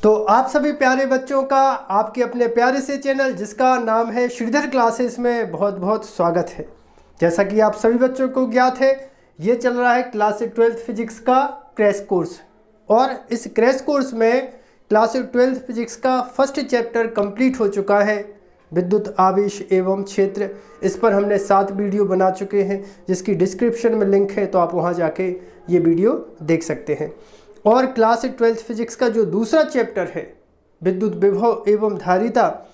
तो आप सभी प्यारे बच्चों का आपके अपने प्यारे से चैनल जिसका नाम है श्रीधर क्लासेस में बहुत बहुत स्वागत है। जैसा कि आप सभी बच्चों को ज्ञात है, ये चल रहा है क्लास 12th फिजिक्स का क्रैश कोर्स और इस क्रैश कोर्स में क्लास 12th फिजिक्स का फर्स्ट चैप्टर कंप्लीट हो चुका है, विद्युत आवेश एवं क्षेत्र। इस पर हमने 7 वीडियो बना चुके हैं जिसकी डिस्क्रिप्शन में लिंक है, तो आप वहाँ जाके ये वीडियो देख सकते हैं। और क्लास 12th फिजिक्स का जो दूसरा चैप्टर है विद्युत विभव एवं धारिता,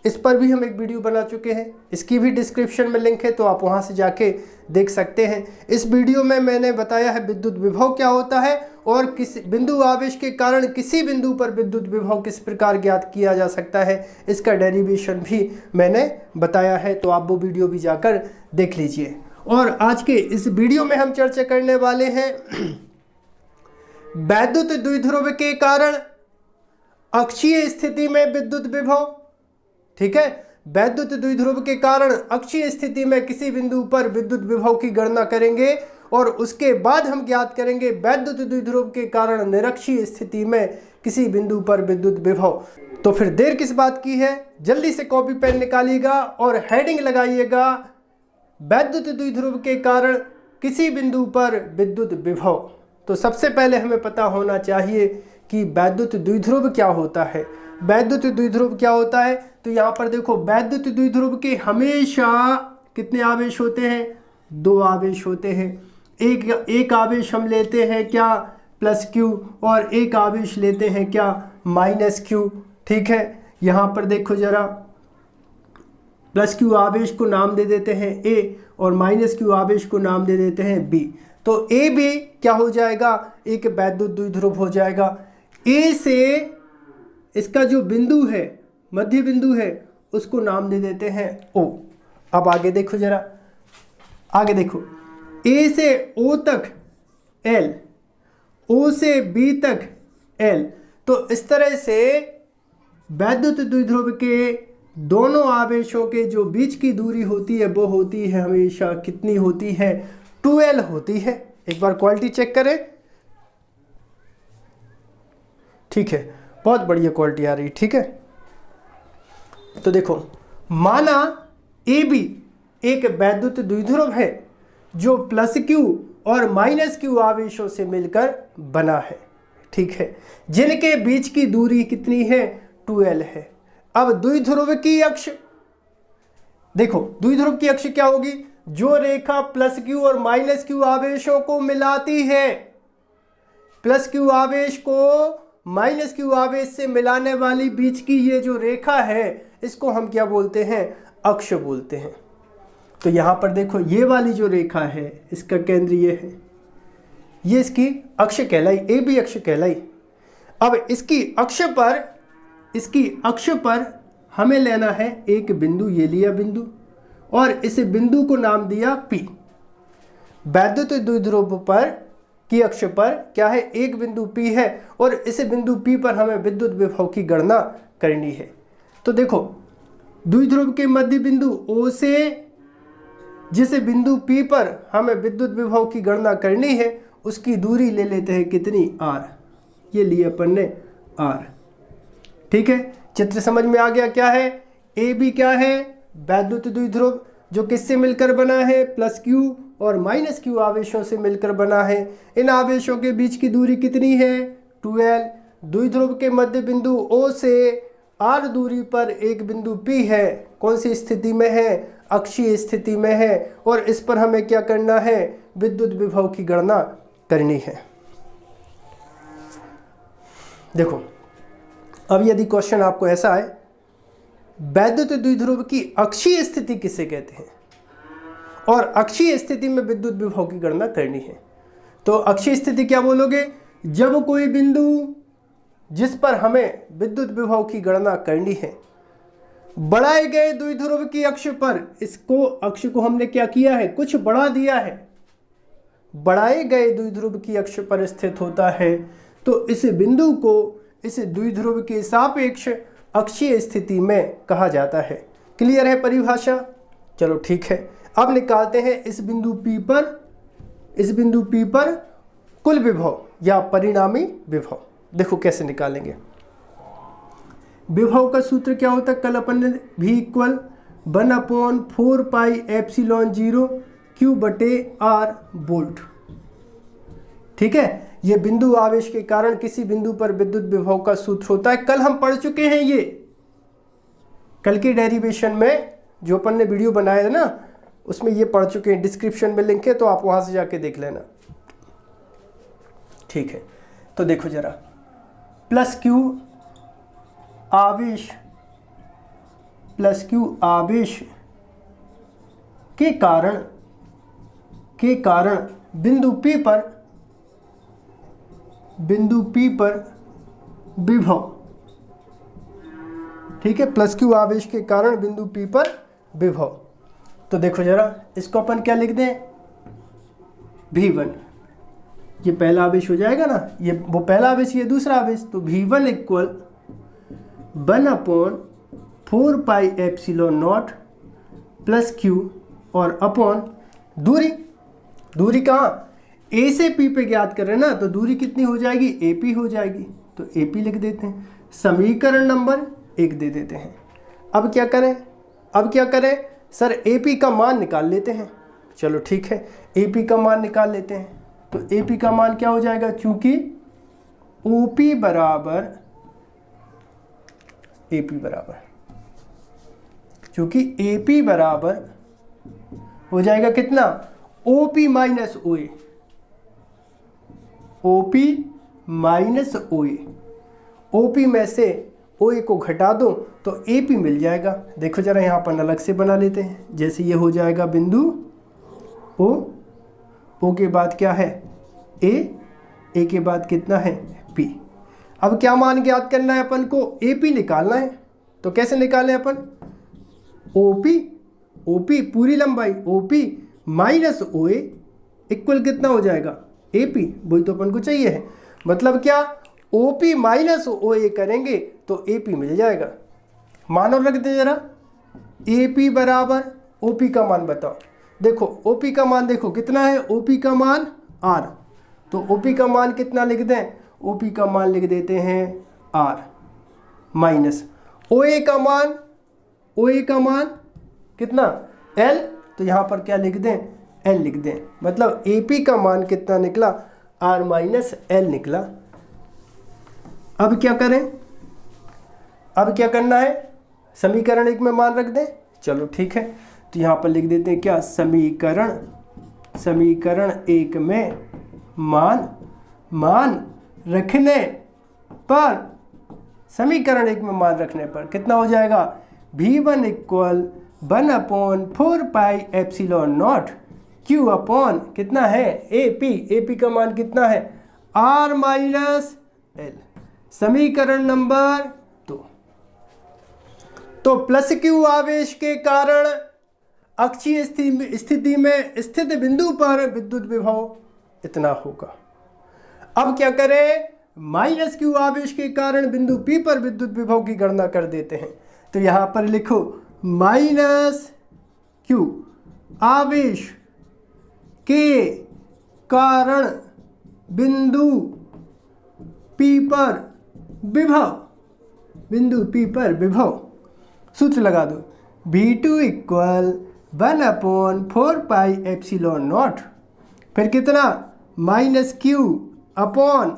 इस पर भी हम एक वीडियो बना चुके हैं, इसकी भी डिस्क्रिप्शन में लिंक है, तो आप वहां से जाके देख सकते हैं। इस वीडियो में मैंने बताया है विद्युत विभव क्या होता है और किस बिंदु आवेश के कारण किसी बिंदु पर विद्युत विभव किस प्रकार ज्ञात किया जा सकता है, इसका डेरिवेशन भी मैंने बताया है, तो आप वो वीडियो भी जाकर देख लीजिए। और आज के इस वीडियो में हम चर्चा करने वाले हैं वैद्युत द्विध्रुव के कारण अक्षीय स्थिति में विद्युत विभव। ठीक है, वैद्युत द्विध्रुव के कारण अक्षीय स्थिति में किसी बिंदु पर विद्युत विभव की गणना करेंगे और उसके बाद हम ज्ञात करेंगे वैद्युत द्विध्रुव के कारण निरक्षीय स्थिति में किसी बिंदु पर विद्युत विभव। तो फिर देर किस बात की है, जल्दी से कॉपी पेन निकालिएगा और हेडिंग लगाइएगा वैद्युत द्विध्रुव के कारण किसी बिंदु पर विद्युत विभव। तो सबसे पहले हमें पता होना चाहिए कि वैद्युत द्विध्रुव क्या होता है। वैद्युत द्विध्रुव क्या होता है, तो यहाँ पर देखो वैद्युत द्विध्रुव के हमेशा कितने आवेश होते हैं, 2 आवेश होते हैं। एक आवेश हम लेते हैं क्या, प्लस क्यू, और एक आवेश लेते हैं क्या, माइनस क्यू। ठीक है, यहाँ पर देखो जरा, प्लस क्यू आवेश को नाम दे देते हैं ए और माइनस क्यू आवेश को नाम दे देते हैं बी। तो ए भी क्या हो जाएगा, एक वैद्युत द्विध्रुव हो जाएगा। ए से इसका जो बिंदु है, मध्य बिंदु है, उसको नाम दे देते हैं ओ। अब आगे देखो जरा, आगे देखो, ए से ओ तक एल, ओ से बी तक एल। तो इस तरह से वैद्युत द्विध्रुव के दोनों आवेशों के जो बीच की दूरी होती है वो होती है हमेशा कितनी होती है, 2l होती है। एक बार क्वालिटी चेक करें, ठीक है, बहुत बढ़िया क्वालिटी आ रही। ठीक है, तो देखो, माना ए बी एक वैद्युत द्विध्रुव है जो प्लस क्यू और माइनस क्यू आवेशों से मिलकर बना है। ठीक है, जिनके बीच की दूरी कितनी है, 2l है। अब द्विध्रुव की अक्ष देखो, द्विध्रुव की अक्ष क्या होगी, जो रेखा प्लस क्यू और माइनस क्यू आवेशों को मिलाती है, प्लस क्यू आवेश को माइनस क्यू आवेश से मिलाने वाली बीच की ये जो रेखा है, इसको हम क्या बोलते हैं, अक्ष बोलते हैं। तो यहां पर देखो, ये वाली जो रेखा है इसका केंद्र ये है, ये इसकी अक्ष कहलाई, ए बी अक्ष कहलाई। अब इसकी अक्ष पर हमें लेना है एक बिंदु, ये लिया बिंदु, और इस बिंदु को नाम दिया P। वैद्युत द्विध्रुव पर की अक्ष पर क्या है, एक बिंदु P है और इस बिंदु P पर हमें विद्युत विभव की गणना करनी है। तो देखो, द्विध्रुव के मध्य बिंदु O से जिस बिंदु P पर हमें विद्युत विभव की गणना करनी है उसकी दूरी ले लेते हैं कितनी, R। ये लिए अपन ने R। ठीक है, चित्र समझ में आ गया क्या है। ए बी क्या है, वैद्युत द्विध्रुव जो किससे मिलकर बना है, प्लस क्यू और माइनस क्यू आवेशों से मिलकर बना है। इन आवेशों के बीच की दूरी कितनी है, 2l। द्विध्रुव के मध्य बिंदु O से R दूरी पर एक बिंदु P है, कौन सी स्थिति में है, अक्षीय स्थिति में है, और इस पर हमें क्या करना है, विद्युत विभव की गणना करनी है। देखो, अब यदि क्वेश्चन आपको ऐसा है, वैद्युत द्विध्रुव की अक्षीय स्थिति किसे कहते हैं और अक्षीय स्थिति में विद्युत विभव की गणना करनी है, तो अक्षीय स्थिति क्या बोलोगे, जब कोई बिंदु जिस पर हमें विद्युत विभव की गणना करनी है बढ़ाए गए द्विध्रुव की अक्ष पर, इसको अक्ष को हमने क्या किया है, कुछ बढ़ा दिया है, बढ़ाए गए द्विध्रुव की अक्ष पर स्थित होता है, तो इस बिंदु को इस द्विध्रुव के सापेक्ष अक्षीय स्थिति में कहा जाता है। क्लियर है परिभाषा, चलो ठीक है। अब निकालते हैं इस बिंदु P पर कुल विभव या परिणामी विभव। देखो कैसे निकालेंगे। विभव का सूत्र क्या होता है, कल अपन ने V इक्वल 1/4πε0 Q/r वोल्ट। ठीक है, ये बिंदु आवेश के कारण किसी बिंदु पर विद्युत विभव का सूत्र होता है। कल हम पढ़ चुके हैं ये, कल की डेरिवेशन में जो अपन ने वीडियो बनाया है ना, उसमें ये पढ़ चुके हैं। डिस्क्रिप्शन में लिंक है, तो आप वहां से जाके देख लेना। ठीक है, तो देखो जरा, प्लस क्यू आवेश के कारण बिंदु P पर विभव, ठीक है, प्लस क्यू आवेश के कारण बिंदु P पर विभव। तो देखो जरा, इसको अपन क्या लिख दें, V1, ये पहला आवेश हो जाएगा ना, ये वो पहला आवेश, ये दूसरा आवेश। तो V1 इक्वल 1/4πε0 प्लस Q और अपॉन दूरी कहाँ, A से P पे ज्ञात कर रहे हैं ना, तो दूरी कितनी हो जाएगी, AP हो जाएगी। तो AP लिख देते हैं, समीकरण नंबर 1 दे देते हैं। अब क्या करें सर, AP का मान निकाल लेते हैं। चलो ठीक है, AP का मान निकाल लेते हैं। तो AP का मान क्या हो जाएगा, चूंकि OP बराबर चूंकि AP बराबर हो जाएगा कितना, OP माइनस OA, OP में से OA को घटा दो तो AP मिल जाएगा। देखो जरा, यहाँ पर अलग से बना लेते हैं। जैसे ये हो जाएगा बिंदु O के बाद क्या है A के बाद कितना है P। अब क्या मान ज्ञात करना है अपन को, AP निकालना है। तो कैसे निकालें अपन, OP पूरी लंबाई, OP माइनस OA इक्वल कितना हो जाएगा, AP, वही तो अपन को चाहिए है। मतलब क्या, OP माइनस OA करेंगे तो AP मिल जाएगा। मानो रख दे जरा, AP बराबर OP का मान बताओ। देखो OP का मान देखो कितना है, OP का मान R, तो OP का मान कितना लिख दें, OP का मान लिख देते हैं R माइनस OA का मान कितना L, तो यहाँ पर क्या लिख दें, L लिख दें। मतलब AP का मान कितना निकला, R माइनस L निकला। अब क्या करें, अब क्या करना है, समीकरण 1 में मान रख दें। चलो ठीक है, तो यहाँ पर लिख देते हैं क्या, समीकरण 1 में मान रखने पर, समीकरण 1 में मान रखने पर कितना हो जाएगा, V1 इक्वल 1/4πε0 Q अपॉन कितना है AP का मान कितना है R माइनस L, समीकरण नंबर 2। तो प्लस Q आवेश के कारण अक्षीय स्थिति में स्थित बिंदु पर विद्युत विभव इतना होगा। अब क्या करें, माइनस Q आवेश के कारण बिंदु P पर विद्युत विभव की गणना कर देते हैं। तो यहाँ पर लिखो माइनस Q आवेश के कारण बिंदु P पर विभव, सूत्र लगा दो, V2 इक्वल 1/4πε0, फिर कितना माइनस Q अपॉन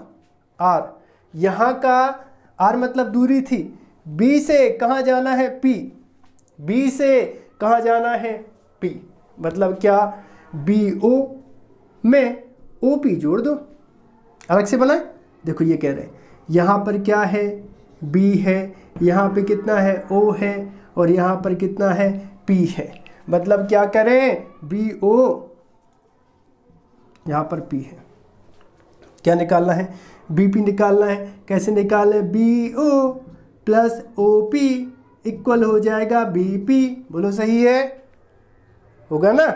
R, यहाँ का R मतलब दूरी थी, B से कहाँ जाना है P, B से कहाँ जाना है P, मतलब क्या BO में OP जोड़ दो। अलग से बनाए, देखो ये कह रहे हैं यहाँ पर क्या है B है, यहाँ पे कितना है O है, और यहाँ पर कितना है P है। मतलब क्या करें, BO यहाँ पर P है, क्या निकालना है, BP निकालना है। कैसे निकालें, BO प्लस OP इक्वल हो जाएगा BP, बोलो सही है, होगा ना।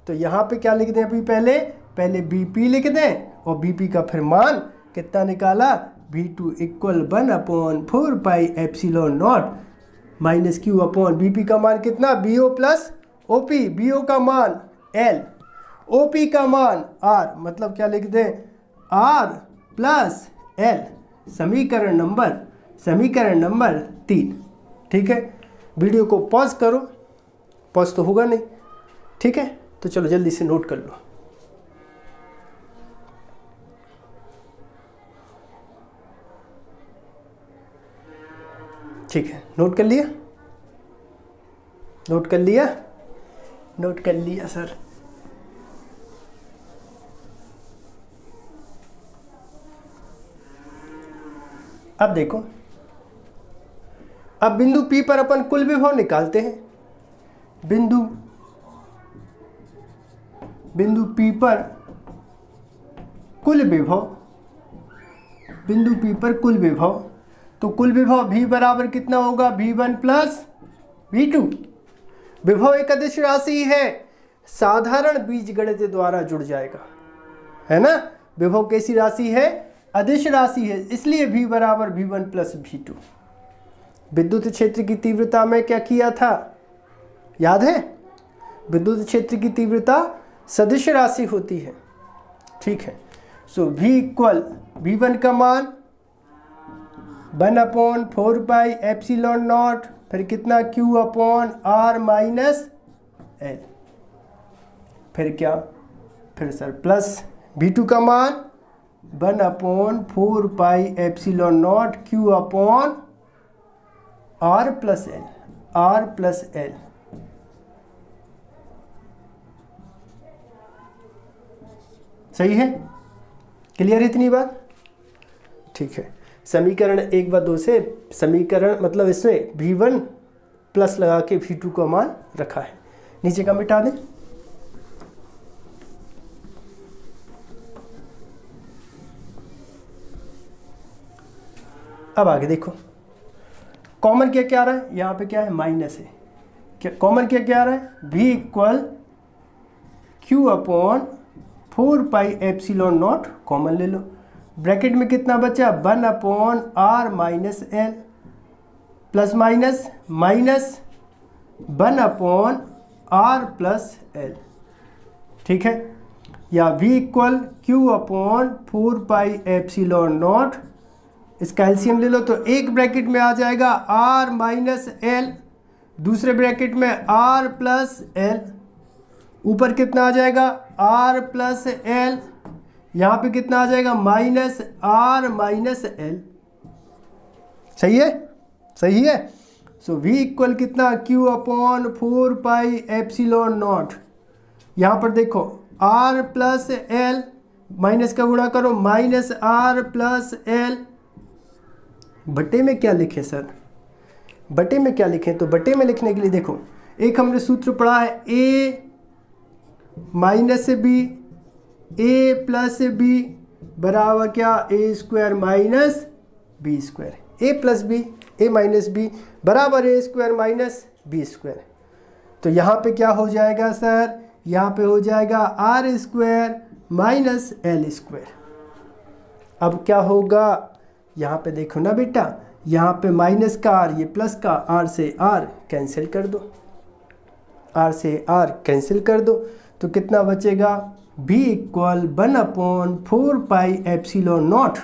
तो यहाँ पे क्या लिख दें, अभी पहले BP लिख दें और BP का फिर मान कितना निकाला, V2 equal 1/4πε0 minus Q upon BP का मान कितना, BO प्लस OP, BO का मान L, OP का मान R, मतलब क्या लिख दें R प्लस L, समीकरण नंबर समीकरण नंबर 3। ठीक है, वीडियो को पॉज करो, पॉज तो होगा नहीं। ठीक है, तो चलो जल्दी से नोट कर लो। ठीक है, नोट कर लिया, नोट कर लिया, नोट कर लिया सर। अब देखो, अब बिंदु P पर अपन कुल विभव निकालते हैं। बिंदु P पर कुल विभव, बिंदु P पर कुल विभव, तो कुल विभव V बराबर कितना होगा? V1 plus V2। विभव एक अदिश राशि है, साधारण बीजगणित द्वारा जुड़ जाएगा, है ना। विभव कैसी राशि है? अदिश राशि है, इसलिए V बराबर V1 प्लस V2। विद्युत क्षेत्र की तीव्रता में क्या किया था, याद है? विद्युत क्षेत्र की तीव्रता सदिश राशि होती है। ठीक है, सो V इक्वल V1 का मान 1/4 पाई एप्सिलॉन नॉट, फिर कितना Q upon R minus L, फिर क्या, फिर सर प्लस V2 का मान 1/4 pi epsilon naught Q upon R plus L, R plus L। सही है, क्लियर है इतनी बात? ठीक है, समीकरण 1 व 2 से समीकरण मतलब इसमें V1 प्लस लगा के V2 का मान रखा है। नीचे का मिटा दें। अब आगे देखो, कॉमन क्या क्या आ रहा है? यहाँ पे क्या है? माइनस है। क्या कॉमन क्या क्या आ रहा है? V equal Q upon 4 pi epsilon not common ले लो। ब्रैकेट में कितना बचा? 1/R minus L, plus minus minus 1/R plus L। ठीक है, या V equal Q upon 4 pi epsilon not, इसका एलसीएम ले लो तो एक ब्रैकेट में आ जाएगा R माइनस L, दूसरे ब्रैकेट में R प्लस L, ऊपर कितना आ जाएगा? R प्लस L, यहाँ पे कितना आ जाएगा? Minus R minus L। सही है, सही है। सो V इक्वल कितना? Q upon 4 pi epsilon not, यहाँ पर देखो R प्लस L, माइनस का गुणा करो, माइनस R प्लस L। बटे में क्या लिखे सर? बटे में क्या लिखें? तो बटे में लिखने के लिए देखो, एक हमने सूत्र पढ़ा है A minus B, A plus B बराबर क्या? A square minus B square. A plus B, A minus B बराबर A square minus B square. तो यहाँ पे क्या हो जाएगा सर? यहाँ पे हो जाएगा R square minus L square. अब क्या होगा? यहाँ पे देखो ना बेटा, यहाँ पे माइनस का आर, ये प्लस का, आर से आर कैंसिल कर दो, आर से आर कैंसिल कर दो, तो कितना बचेगा? b equal 1/4 pi epsilon not.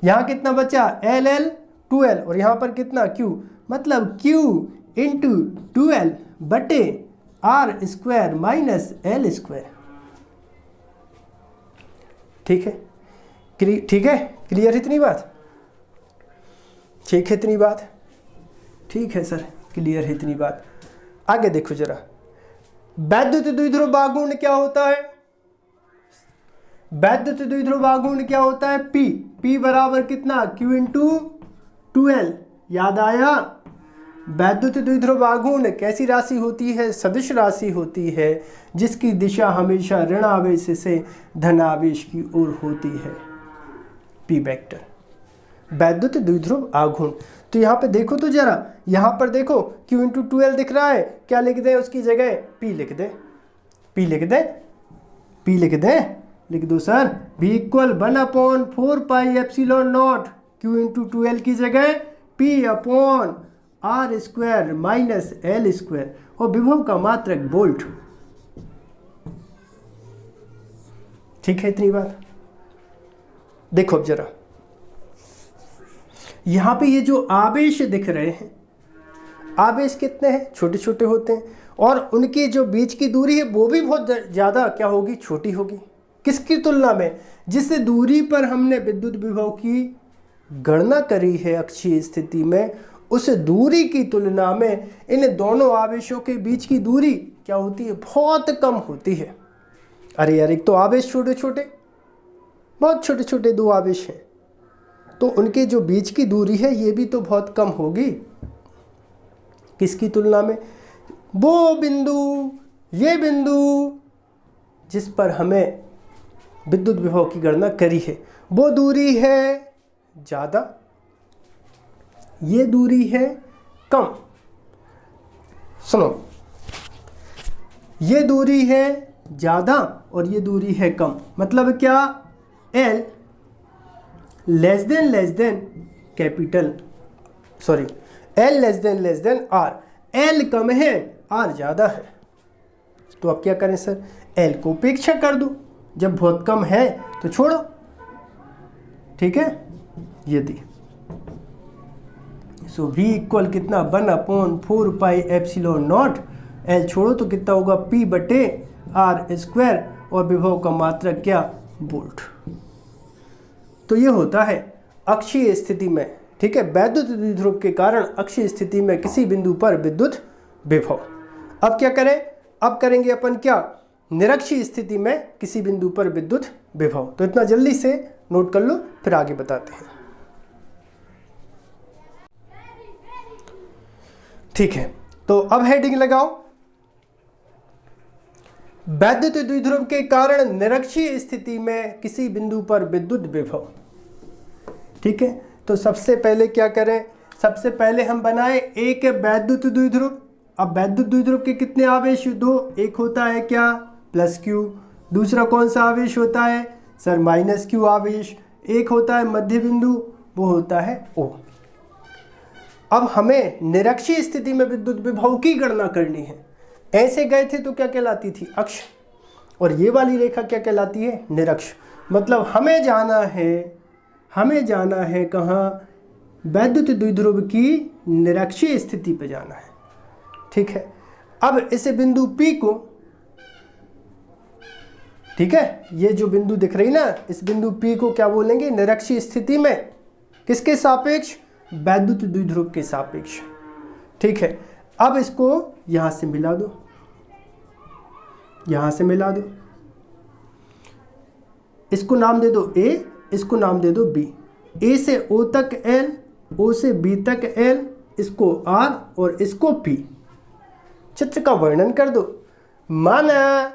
यहाँ कितना बचा? LL 2L, और यहाँ पर कितना? Q, मतलब Q इंटू 2L बटे R square minus L square. ठीक है, ठीक है, क्लियर इतनी बात? ठीक है इतनी बात? ठीक है सर, क्लियर है इतनी बात। आगे देखो जरा, वैद्युत द्विध्रुव आघूर्ण क्या होता है? वैद्युत द्विध्रुव आघूर्ण क्या होता है? P, P बराबर कितना? Q into 2L। याद आया? वैद्युत द्विध्रुव आघूर्ण कैसी राशि होती है? सदिश राशि होती है, जिसकी दिशा हमेशा ऋण आवेश से धन आवेश की ओर होती है, P वेक्टर। वैद्युत द्विध्रुव आघूर्ण, तो यहाँ पे देखो तो जरा, यहाँ पर देखो Q इंटू 2L दिख रहा है, क्या लिख दें उसकी जगह? P लिख दें, P लिख दें, P लिख दें, लिख दो sir. V equal 1/4 pi epsilon naught, Q into 2L की जगह P upon R square minus L square, और विभव का मात्रक वोल्ट। ठीक है इतनी बात? देखो अब जरा, यहाँ पे ये जो आवेश दिख रहे हैं, आवेश कितने हैं, छोटे छोटे होते हैं, और उनकी जो बीच की दूरी है वो भी बहुत ज़्यादा क्या होगी, छोटी होगी। किसकी तुलना में, जिस दूरी पर हमने विद्युत विभव की गणना करी है अक्षीय स्थिति में, उस दूरी की तुलना में इन दोनों आवेशों के बीच की दूरी क्या होती है, बहुत कम होती है। अरे यार, एक तो आवेश छोटे छोटे, बहुत छोटे छोटे दो आवेश हैं, तो उनके जो बीच की दूरी है ये भी तो बहुत कम होगी। किसकी तुलना में, वो बिंदु, ये बिंदु जिस पर हमें विद्युत विभव की गणना करी है, वो दूरी है ज़्यादा, ये दूरी है कम। सुनो, ये दूरी है ज़्यादा और ये दूरी है कम, मतलब क्या, L less than capital, sorry, L less than R, L कम है R ज़्यादा है, तो अब क्या करें सर, L को उपेक्षा कर दो, जब बहुत कम है तो छोड़ो, ठीक है। यदि सो V इक्वल कितना, 1/4πε0, L छोड़ो तो कितना होगा, P/R², और विभव का मात्रक क्या, वोल्ट। तो ये होता है अक्षीय स्थिति में, ठीक है, वैद्युत द्विध्रुव के कारण अक्षीय स्थिति में किसी बिंदु पर विद्युत विभव। अब क्या करें, अब करेंगे अपन क्या, निरक्षीय स्थिति में किसी बिंदु पर विद्युत विभव। तो इतना जल्दी से नोट कर लो, फिर आगे बताते हैं। ठीक है, तो अब हेडिंग लगाओ, वैद्युत द्विध्रुव के कारण निरक्षीय स्थिति में किसी बिंदु पर विद्युत विभव। ठीक है, तो सबसे पहले क्या करें, सबसे पहले हम बनाए एक वैद्युत द्विध्रुव। अब वैद्युत द्विध्रुव के कितने आवेश, दो, एक होता है क्या, +Q, दूसरा कौन सा आवेश होता है सर, -Q आवेश, एक होता है मध्य बिंदु, वो होता है O। अब हमें निरक्षीय स्थिति में विद्युत विभव की गणना करनी है। ऐसे गए थे तो क्या कहलाती थी, अक्ष, और ये वाली रेखा क्या कहलाती है, निरक्ष। मतलब हमें जाना है कहाँ, वैद्युत द्विध्रुव की निरक्षीय स्थिति पे जाना है। ठीक है, अब इस बिंदु P को, ठीक है, ये जो बिंदु दिख रही ना, इस बिंदु P को क्या बोलेंगे, निरक्षीय स्थिति में किसके सापेक्ष, वैद्युत द्विध्रुव के सापेक्ष। ठीक है, अब इसको यहां से मिला दो, यहां से मिला दो, इसको नाम दे दो A, इसको नाम दे दो B। A से O तक L, O से B तक L, इसको R और इसको P। चित्र का वर्णन कर दो। माना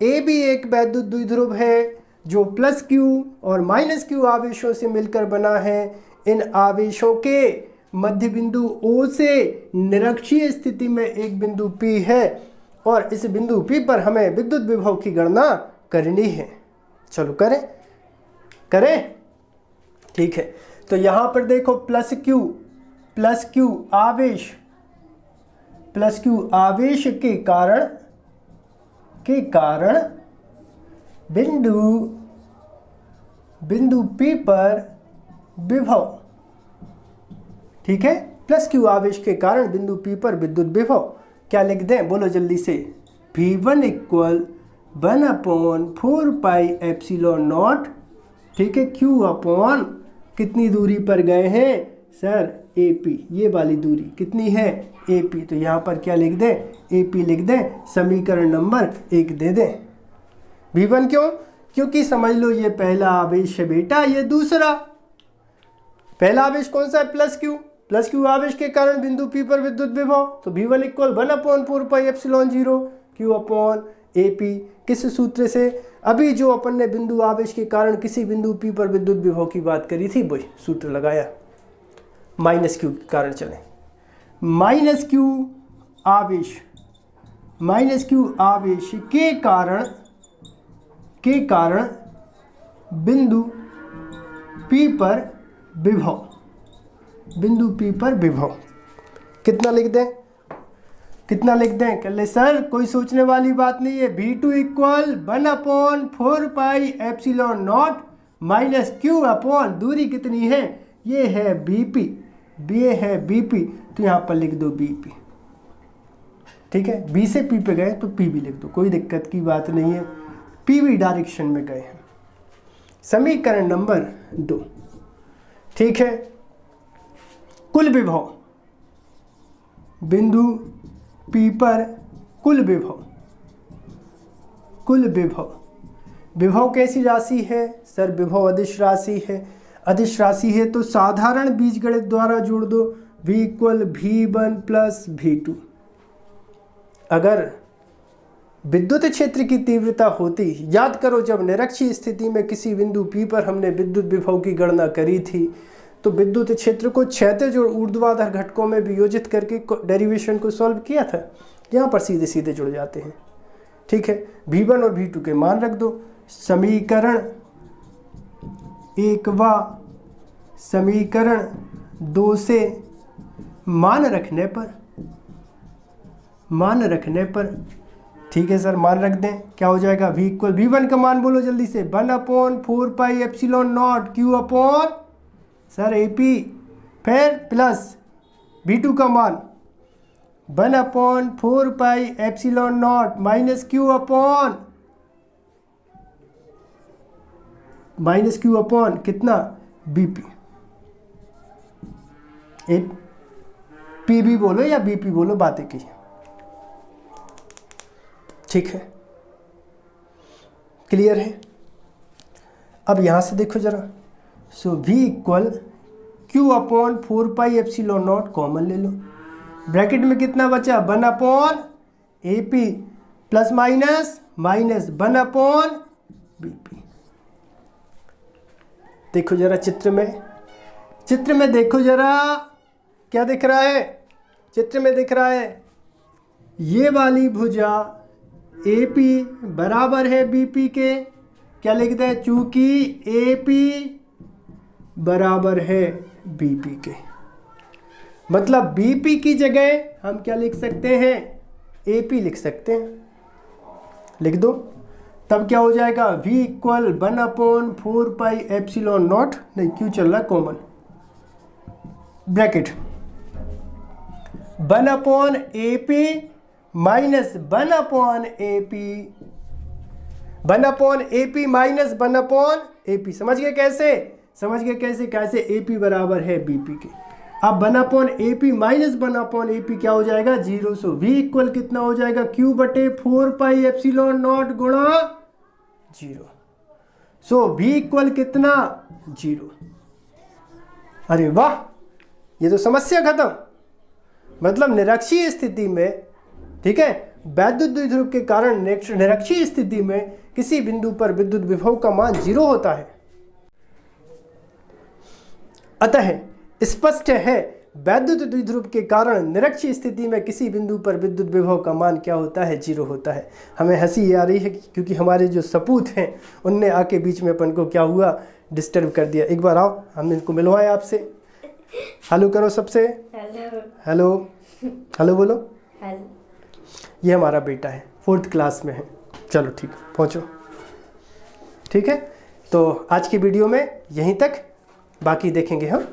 A भी एक वैद्युत द्विध्रुव है जो +Q और -Q आवेशों से मिलकर बना है। इन आवेशों के मध्य बिंदु O से निरक्षीय स्थिति में एक बिंदु P है और इस बिंदु P पर हमें विद्युत विभव की गणना करनी है। चलो करें। ठीक है, तो यहाँ पर देखो +Q आवेश के कारण बिंदु P पर विभव। ठीक है, +Q आवेश के कारण बिंदु P पर विद्युत विभव क्या लिख दें, बोलो जल्दी से। V1 = 1/4πε0, ठीक है, Q अपॉन कितनी दूरी पर गए हैं सर, AP, ये वाली दूरी कितनी है, AP। तो यहाँ पर क्या लिख दें, AP लिख दें, समीकरण नंबर 1 दे दें। V1 क्यों, क्योंकि समझ लो ये पहला आवेश है बेटा, ये दूसरा। पहला आवेश कौन सा है, +Q आवेश के कारण बिंदु P पर विद्युत विभव। तो V1 = 1/4πε0 Q अपॉन AP। किस सूत्र से, अभी जो अपन ने बिंदु आवेश के कारण किसी बिंदु P पर विद्युत विभव की बात करी थी, वही सूत्र लगाया। -Q के कारण चले, -Q आवेश के कारण बिंदु P पर विभव कितना लिख दें, कर ले सर, कोई सोचने वाली बात नहीं है। V2 = 1/4πε0 -Q अपॉन दूरी कितनी है, ये है बीपी, ये है बीपी, तो यहाँ पर लिख दो बीपी। ठीक है, बी से पी पे गए तो पी भी लिख दो, कोई दिक्कत की बात नहीं है, पीवी डायरेक्शन में गए हैं। समीकरण नंबर 2। ठीक है, कुल विभव बिंदु पी पर, कुल विभव, कुल विभव, विभव कैसी राशि है सर? विभव अदिश राशि है। अदिश राशि है तो साधारण बीजगणित द्वारा जोड़ दो, v equal v1 plus v2। अगर विद्युत क्षेत्र की तीव्रता होती, याद करो जब निरक्षीय स्थिति में किसी बिंदु P पर हमने विद्युत विभव की गणना करी थी, तो विद्युत क्षेत्र को क्षैतिज और ऊर्ध्वाधर घटकों में वियोजित करके डेरिवेशन को सॉल्व किया था। यहाँ पर सीधे सीधे जुड़ जाते हैं। ठीक है, v1 और v2 के मान रख दो। समीकरण 1 व समीकरण 2 से मान रखने पर, ठीक है सर, मान रख दें, क्या हो जाएगा? v इक्वल, v1 का मान बोलो जल्दी से, 1/4πε0 q अपॉन सर AP, फिर प्लस v2 का मान 1/4πε0 माइनस q अपॉन कितना? BP। पीबी बोलो या बीपी बोलो, बातें की। ठीक है, क्लियर है? अब यहां से देखो जरा, so v equal q upon 4πε0 common ले लो, ब्रैकेट में कितना बचा? 1/AP plus minus 1/BP। देखो जरा चित्र में देखो जरा, क्या दिख रहा है? चित्र में दिख रहा है ये वाली भुजा AP बराबर है BP के, क्या लिख दें? चूंकि AP बराबर है BP के, मतलब BP की जगह हम क्या लिख सकते हैं? AP लिख सकते हैं, लिख दो। तब क्या हो जाएगा? v इक्वल 1/4πε0, नहीं क्यों चल रहा common, bracket 1/AP minus 1/AP, 1/AP minus 1/AP। समझ गए कैसे? कैसे AP बराबर है BP के। अब 1/AP माइनस 1/AP क्या हो जाएगा? 0। सो v इक्वल कितना हो जाएगा? q/4πε0 गुणा 0। सो v इक्वल कितना? 0। अरे वाह, ये तो समस्या खत्म। मतलब निरक्षीय स्थिति में, ठीक है, वैद्युत द्विध्रुव के कारण निरक्षीय स्थिति में किसी बिंदु पर विद्युत विभव का मान 0 होता है। अतः स्पष्ट है वैद्युत द्विध्रुव के कारण निरक्षीय स्थिति में किसी बिंदु पर विद्युत विभव का मान क्या होता है? 0 होता है। हमें हंसी ये आ रही है क्योंकि हमारे जो सपूत हैं उनने आके बीच में अपन को क्या हुआ? डिस्टर्ब कर दिया। एक बार आओ, हम इनको मिलवाएं आपसे। हेलो करो सबसे, हेलो हेलो बोलो। हेलो। ये हमारा बेटा है, 4th क्लास में है। चलो ठीक, पहुँचो। ठीक है, तो आज की वीडियो में यहीं तक, बाकी देखेंगे हम